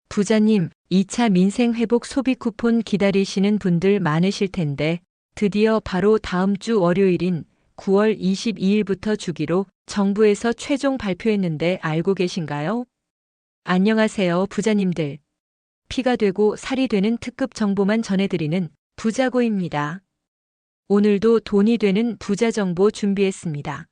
부자님, 2차 민생회복 소비 쿠폰 기다리시는 분들 많으실 텐데 드디어 바로 다음 주 월요일인 9월 22일부터 주기로 정부에서 최종 발표했는데 알고 계신가요? 안녕하세요, 부자님들. 피가 되고 살이 되는 특급 정보만 전해드리는 부자고입니다. 오늘도 돈이 되는 부자 정보 준비했습니다.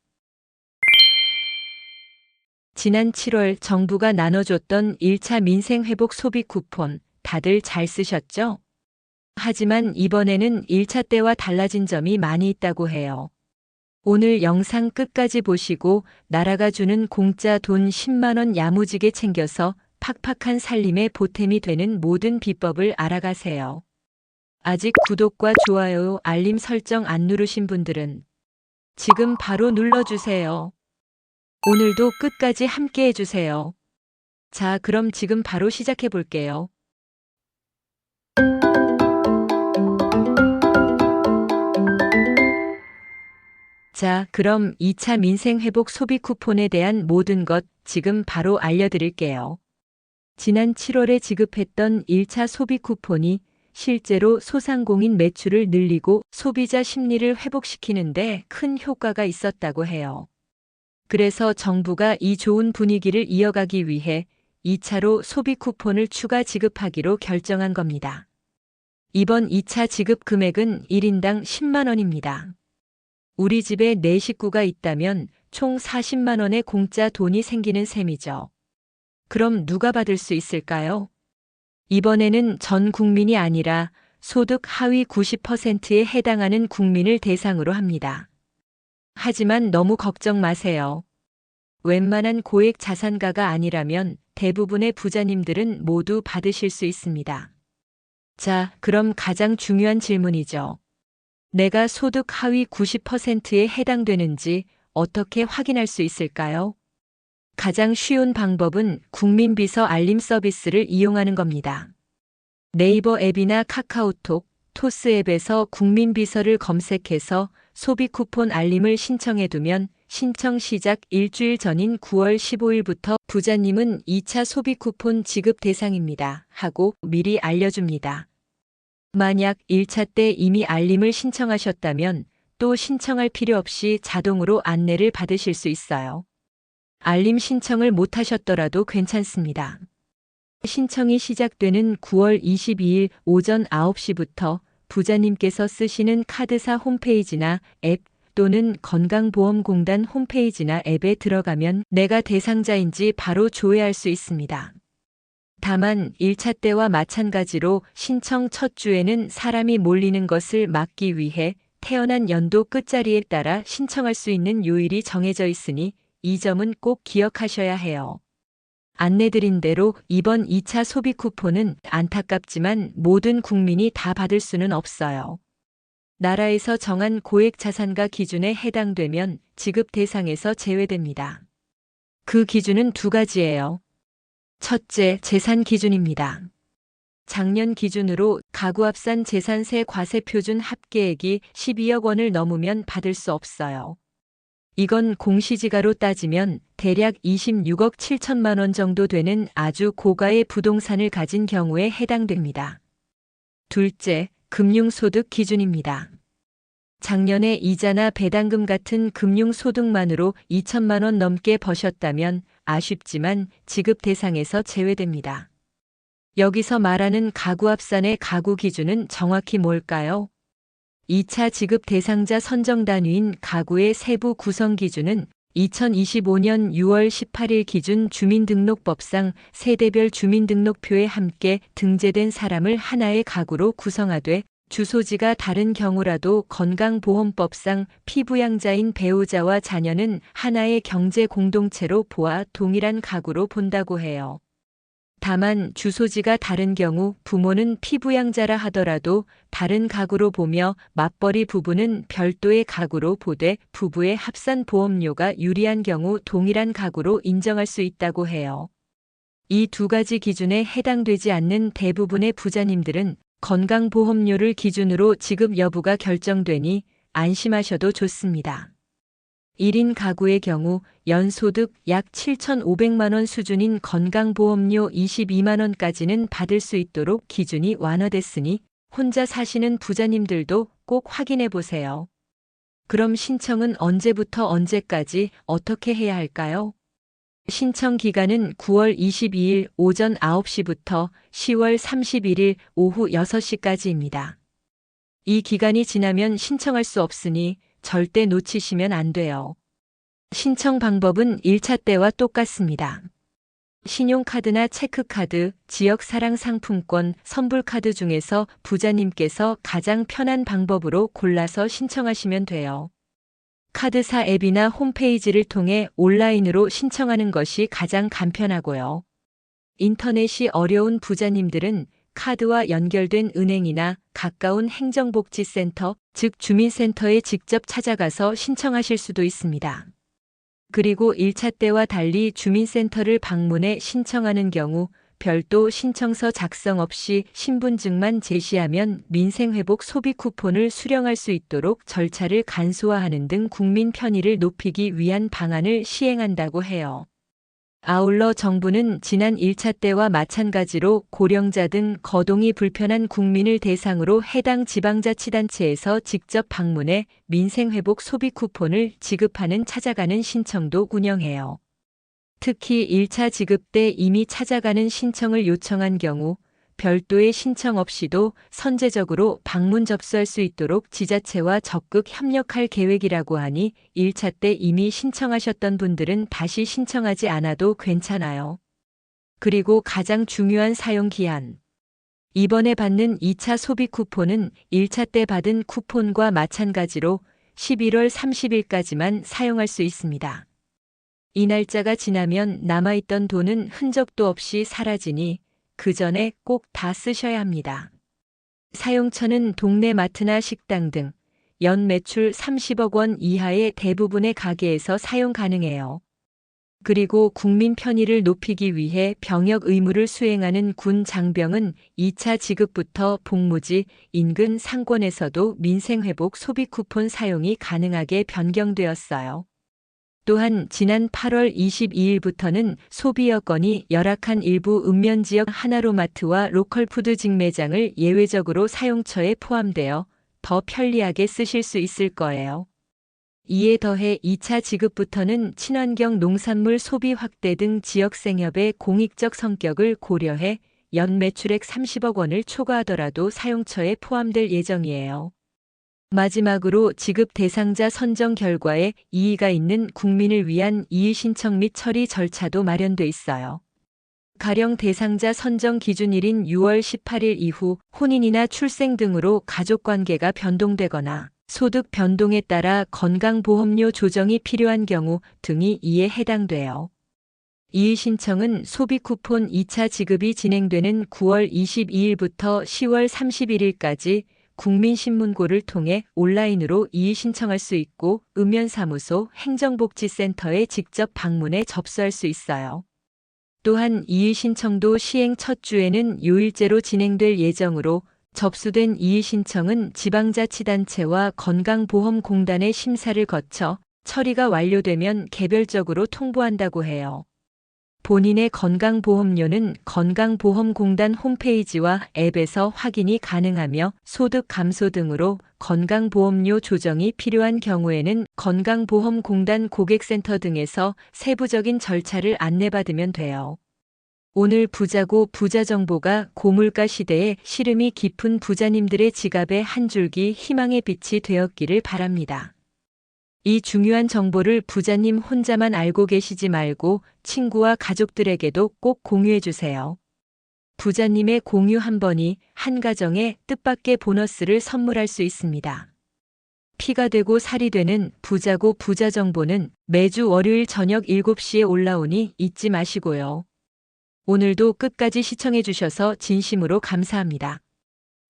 지난 7월 정부가 나눠줬던 1차 민생회복 소비 쿠폰 다들 잘 쓰셨죠? 하지만 이번에는 1차 때와 달라진 점이 많이 있다고 해요. 오늘 영상 끝까지 보시고 나라가 주는 공짜 돈 10만 원 야무지게 챙겨서 팍팍한 살림의 보탬이 되는 모든 비법을 알아가세요. 아직 구독과 좋아요, 알림 설정 안 누르신 분들은 지금 바로 눌러주세요. 오늘도 끝까지 함께 해주세요. 자, 그럼 지금 바로 시작해 볼게요. 자, 그럼 2차 민생회복 소비 쿠폰에 대한 모든 것 지금 바로 알려드릴게요. 지난 7월에 지급했던 1차 소비 쿠폰이 실제로 소상공인 매출을 늘리고 소비자 심리를 회복시키는데 큰 효과가 있었다고 해요. 그래서 정부가 이 좋은 분위기를 이어가기 위해 2차로 소비 쿠폰을 추가 지급하기로 결정한 겁니다. 이번 2차 지급 금액은 1인당 10만 원입니다. 우리 집에 4식구가 있다면 총 40만 원의 공짜 돈이 생기는 셈이죠. 그럼 누가 받을 수 있을까요? 이번에는 전 국민이 아니라 소득 하위 90%에 해당하는 국민을 대상으로 합니다. 하지만 너무 걱정 마세요. 웬만한 고액 자산가가 아니라면 대부분의 부자님들은 모두 받으실 수 있습니다. 자, 그럼 가장 중요한 질문이죠. 내가 소득 하위 90%에 해당되는지 어떻게 확인할 수 있을까요? 가장 쉬운 방법은 국민비서 알림 서비스를 이용하는 겁니다. 네이버 앱이나 카카오톡, 토스 앱에서 국민비서를 검색해서 소비 쿠폰 알림을 신청해두면 신청 시작 일주일 전인 9월 15일부터 부자님은 2차 소비 쿠폰 지급 대상입니다 하고 미리 알려줍니다. 만약 1차 때 이미 알림을 신청하셨다면 또 신청할 필요 없이 자동으로 안내를 받으실 수 있어요. 알림 신청을 못하셨더라도 괜찮습니다. 신청이 시작되는 9월 22일 오전 9시부터 부자님께서 쓰시는 카드사 홈페이지나 앱 또는 건강보험공단 홈페이지나 앱에 들어가면 내가 대상자인지 바로 조회할 수 있습니다. 다만 1차 때와 마찬가지로 신청 첫 주에는 사람이 몰리는 것을 막기 위해 태어난 연도 끝자리에 따라 신청할 수 있는 요일이 정해져 있으니 이 점은 꼭 기억하셔야 해요. 안내드린 대로 이번 2차 소비 쿠폰은 안타깝지만 모든 국민이 다 받을 수는 없어요. 나라에서 정한 고액 자산가 기준에 해당되면 지급 대상에서 제외됩니다. 그 기준은 두 가지예요. 첫째, 재산 기준입니다. 작년 기준으로 가구합산 재산세 과세 표준 합계액이 12억 원을 넘으면 받을 수 없어요. 이건 공시지가로 따지면 대략 26억 7천만 원 정도 되는 아주 고가의 부동산을 가진 경우에 해당됩니다. 둘째, 금융소득 기준입니다. 작년에 이자나 배당금 같은 금융소득만으로 2천만 원 넘게 버셨다면 아쉽지만 지급 대상에서 제외됩니다. 여기서 말하는 가구합산의 가구 기준은 정확히 뭘까요? 2차 지급 대상자 선정 단위인 가구의 세부 구성 기준은 2025년 6월 18일 기준 주민등록법상 세대별 주민등록표에 함께 등재된 사람을 하나의 가구로 구성하되 주소지가 다른 경우라도 건강보험법상 피부양자인 배우자와 자녀는 하나의 경제 공동체로 보아 동일한 가구로 본다고 해요. 다만 주소지가 다른 경우 부모는 피부양자라 하더라도 다른 가구로 보며 맞벌이 부부는 별도의 가구로 보되 부부의 합산 보험료가 유리한 경우 동일한 가구로 인정할 수 있다고 해요. 이 두 가지 기준에 해당되지 않는 대부분의 부자님들은 건강보험료를 기준으로 지급 여부가 결정되니 안심하셔도 좋습니다. 1인 가구의 경우 연소득 약 7,500만 원 수준인 건강보험료 22만 원까지는 받을 수 있도록 기준이 완화됐으니 혼자 사시는 부자님들도 꼭 확인해 보세요. 그럼 신청은 언제부터 언제까지 어떻게 해야 할까요? 신청 기간은 9월 22일 오전 9시부터 10월 31일 오후 6시까지입니다. 이 기간이 지나면 신청할 수 없으니 절대 놓치시면 안 돼요. 신청 방법은 1차 때와 똑같습니다. 신용카드나 체크카드, 지역사랑상품권, 선불카드 중에서 부자님께서 가장 편한 방법으로 골라서 신청하시면 돼요. 카드사 앱이나 홈페이지를 통해 온라인으로 신청하는 것이 가장 간편하고요. 인터넷이 어려운 부자님들은 카드와 연결된 은행이나 가까운 행정복지센터, 즉 주민센터에 직접 찾아가서 신청하실 수도 있습니다. 그리고 1차 때와 달리 주민센터를 방문해 신청하는 경우 별도 신청서 작성 없이 신분증만 제시하면 민생회복 소비 쿠폰을 수령할 수 있도록 절차를 간소화하는 등 국민 편의를 높이기 위한 방안을 시행한다고 해요. 아울러 정부는 지난 1차 때와 마찬가지로 고령자 등 거동이 불편한 국민을 대상으로 해당 지방자치단체에서 직접 방문해 민생회복 소비 쿠폰을 지급하는 찾아가는 신청도 운영해요. 특히 1차 지급 때 이미 찾아가는 신청을 요청한 경우 별도의 신청 없이도 선제적으로 방문 접수할 수 있도록 지자체와 적극 협력할 계획이라고 하니 1차 때 이미 신청하셨던 분들은 다시 신청하지 않아도 괜찮아요. 그리고 가장 중요한 사용 기한. 이번에 받는 2차 소비 쿠폰은 1차 때 받은 쿠폰과 마찬가지로 11월 30일까지만 사용할 수 있습니다. 이 날짜가 지나면 남아있던 돈은 흔적도 없이 사라지니 그 전에 꼭 다 쓰셔야 합니다. 사용처는 동네 마트나 식당 등 연 매출 30억 원 이하의 대부분의 가게에서 사용 가능해요. 그리고 국민 편의를 높이기 위해 병역 의무를 수행하는 군 장병은 2차 지급부터 복무지 인근 상권에서도 민생회복 소비 쿠폰 사용이 가능하게 변경되었어요. 또한 지난 8월 22일부터는 소비 여건이 열악한 일부 읍면지역 하나로마트와 로컬푸드 직매장을 예외적으로 사용처에 포함되어 더 편리하게 쓰실 수 있을 거예요. 이에 더해 2차 지급부터는 친환경 농산물 소비 확대 등 지역 생협의 공익적 성격을 고려해 연 매출액 30억 원을 초과하더라도 사용처에 포함될 예정이에요. 마지막으로 지급 대상자 선정 결과에 이의가 있는 국민을 위한 이의 신청 및 처리 절차도 마련돼 있어요. 가령 대상자 선정 기준일인 6월 18일 이후 혼인이나 출생 등으로 가족관계가 변동되거나 소득 변동에 따라 건강보험료 조정이 필요한 경우 등이 이에 해당돼요. 이의 신청은 소비 쿠폰 2차 지급이 진행되는 9월 22일부터 10월 31일까지 국민신문고를 통해 온라인으로 이의 신청할 수 있고 읍면사무소, 행정복지센터에 직접 방문해 접수할 수 있어요. 또한 이의 신청도 시행 첫 주에는 요일제로 진행될 예정으로 접수된 이의 신청은 지방자치단체와 건강보험공단의 심사를 거쳐 처리가 완료되면 개별적으로 통보한다고 해요. 본인의 건강보험료는 건강보험공단 홈페이지와 앱에서 확인이 가능하며 소득 감소 등으로 건강보험료 조정이 필요한 경우에는 건강보험공단 고객센터 등에서 세부적인 절차를 안내받으면 돼요. 오늘 부자고 부자 정보가 고물가 시대에 시름이 깊은 부자님들의 지갑에 한 줄기 희망의 빛이 되었기를 바랍니다. 이 중요한 정보를 부자님 혼자만 알고 계시지 말고 친구와 가족들에게도 꼭 공유해 주세요. 부자님의 공유 한 번이 한 가정에 뜻밖의 보너스를 선물할 수 있습니다. 피가 되고 살이 되는 부자고 부자 정보는 매주 월요일 저녁 7시에 올라오니 잊지 마시고요. 오늘도 끝까지 시청해 주셔서 진심으로 감사합니다.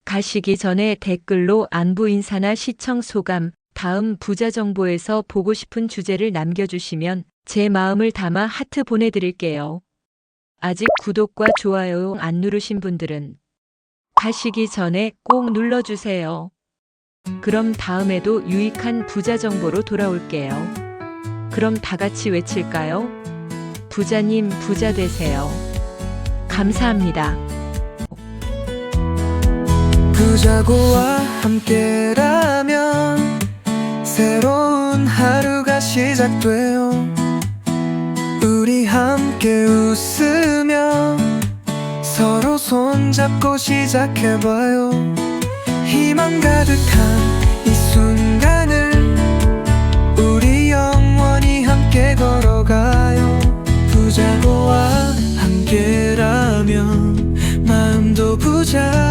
가시기 전에 댓글로 안부 인사나 시청 소감, 다음 부자 정보에서 보고 싶은 주제를 남겨주시면 제 마음을 담아 하트 보내드릴게요. 아직 구독과 좋아요 안 누르신 분들은 가시기 전에 꼭 눌러주세요. 그럼 다음에도 유익한 부자 정보로 돌아올게요. 그럼 다 같이 외칠까요? 부자님 부자 되세요. 감사합니다. 부자고와 함께라면 새로운 하루가 시작돼요. 우리 함께 웃으며 서로 손잡고 시작해봐요. 희망 가득한 이 순간을 우리 영원히 함께 걸어가요. 부자고와 함께라면 마음도 부자